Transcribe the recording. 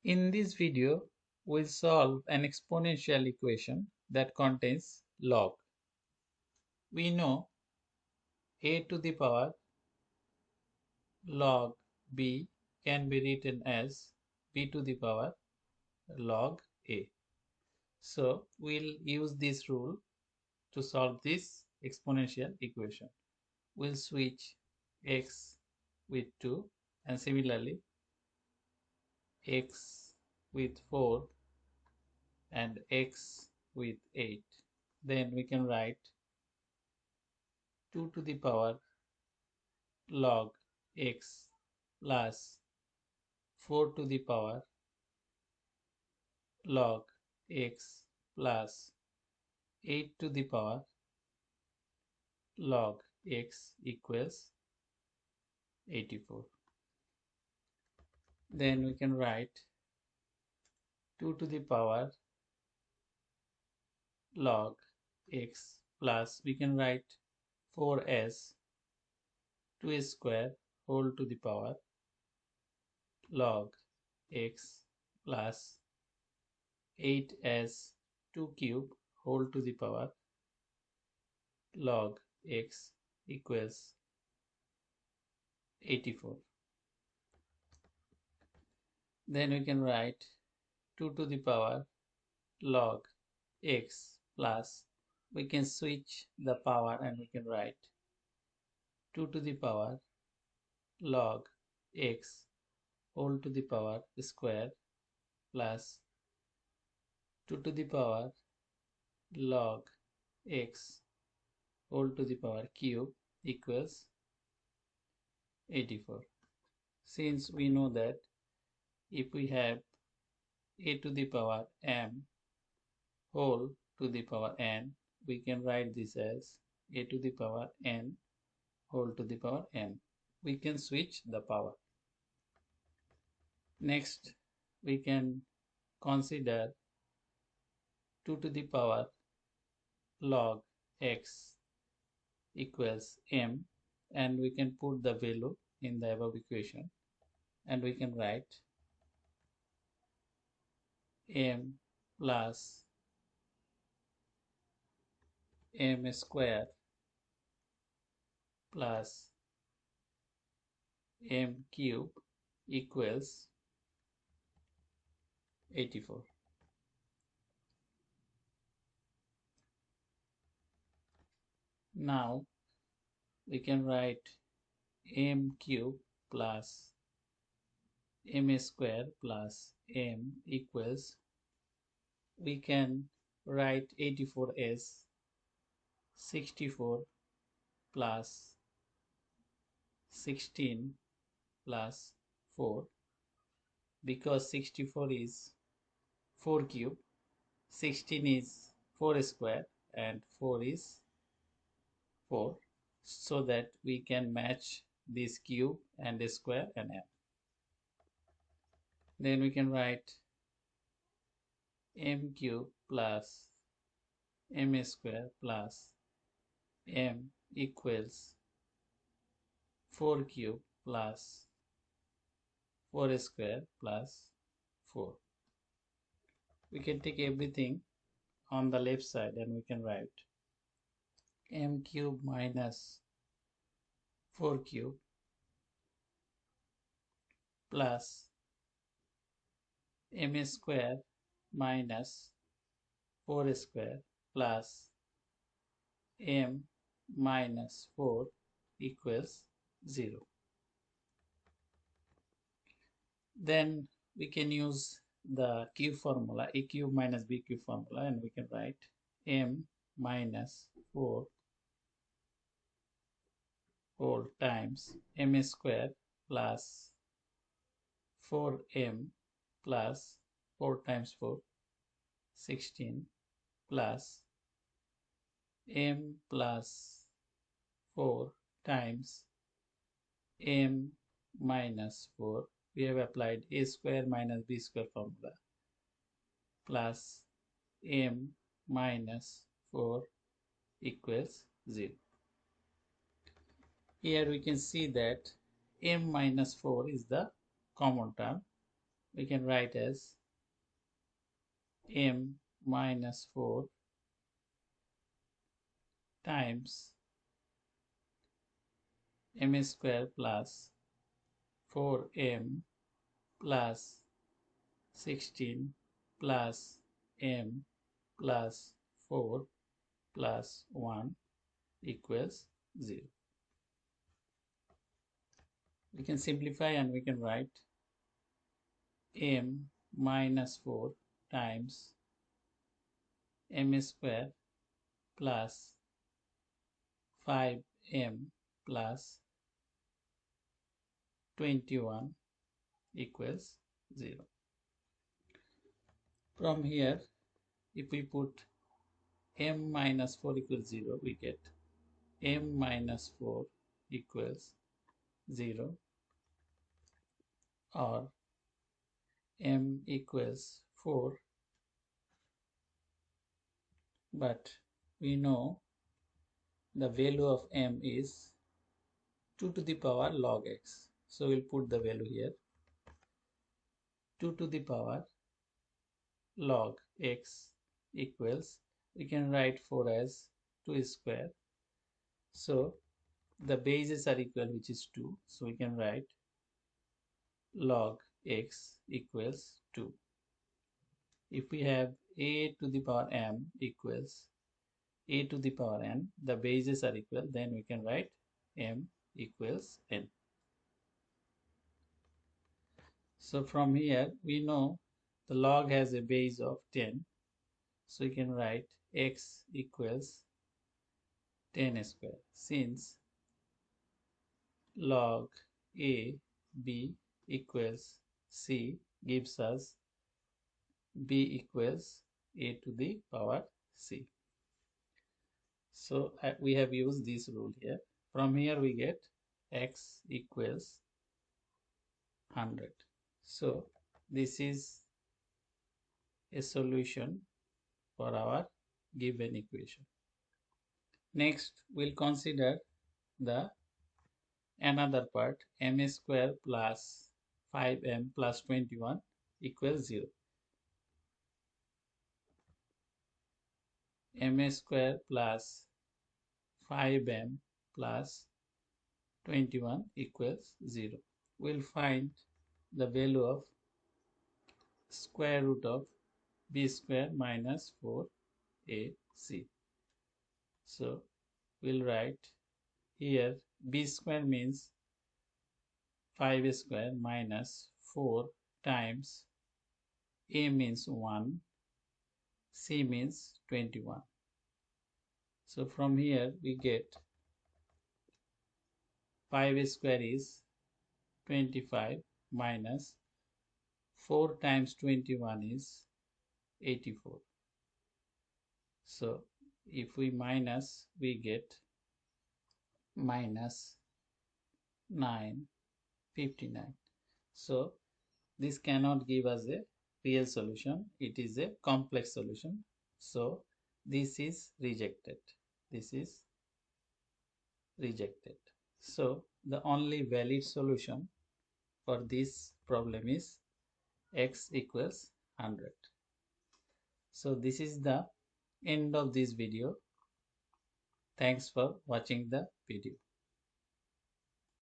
In this video, we'll solve an exponential equation that contains log. We know a to the power log b can be written as b to the power log a. So we'll use this rule to solve this exponential equation. We'll switch x with 2 and similarly x with 4 and x with 8. Then we can write 2 to the power log x plus 4 to the power log x plus 8 to the power log x equals 84. Then we can write 2 to the power log x plus we can write 4 as 2 square whole to the power log x plus 8 as 2 cube whole to the power log x equals 84. Then we can write 2 to the power log x plus we can switch the power and we can write 2 to the power log x whole to the power square plus 2 to the power log x whole to the power cube equals 84. Since we know that if we have a to the power m whole to the power n, we can write this as a to the power n whole to the power n. We can switch the power. Next, we can consider 2 to the power log x equals m, and we can put the value in the above equation and we can write m plus m square plus m cube equals 84. Now we can write m cube plus m square plus m equals, we can write 84 as 64 plus 16 plus 4, because 64 is 4 cube, 16 is 4 square and 4 is 4, so that we can match this cube and the square and m. Then we can write m cube plus m square plus m equals 4 cube plus 4 square plus 4. We can take everything on the left side and we can write m cube minus 4 cube plus m square minus 4 square plus m minus 4 equals 0. Then we can use the cube formula, a cube minus b cube formula, and we can write m minus 4 whole times m square plus 4m plus 4 times 4, 16 plus m plus 4 times m minus 4. We have applied a square minus b square formula plus m minus 4 equals 0. Here we can see that m minus 4 is the common term. we can write as m minus 4 times m square plus 4m plus 16 plus m plus 4 plus 1 equals 0. We can simplify and we can write m minus 4 times m square plus 5m plus 21 equals 0. From here, if we put m minus 4 equals 0, we get m minus 4 equals 0, or m equals 4, but we know the value of m is 2 to the power log x. So we'll put the value here, 2 to the power log x equals, we can write 4 as 2 square. So the bases are equal, which is 2. So we can write log x equals 2. If we have a to the power m equals a to the power n, the bases are equal, then we can write m equals n. So from here we know the log has a base of 10, so we can write x equals 10 square, since log a b equals c gives us b equals a to the power c. So we have used this rule here. From here we get x equals 100. So this is a solution for our given equation. Next, we'll consider the another part, m square plus 5m plus 21 equals 0. M square plus 5m plus 21 equals 0. We'll find the value of square root of b square minus 4ac. So we'll write here b square means 5 square minus 4 times a means 1, c means 21. So from here we get 5 square is 25 minus 4 times 21 is 84. So if we minus, we get minus 959. So this cannot give us a real solution. It is a complex solution. So this is rejected. This is rejected. So the only valid solution for this problem is x equals 100. So this is the end of this video. Thanks for watching the video.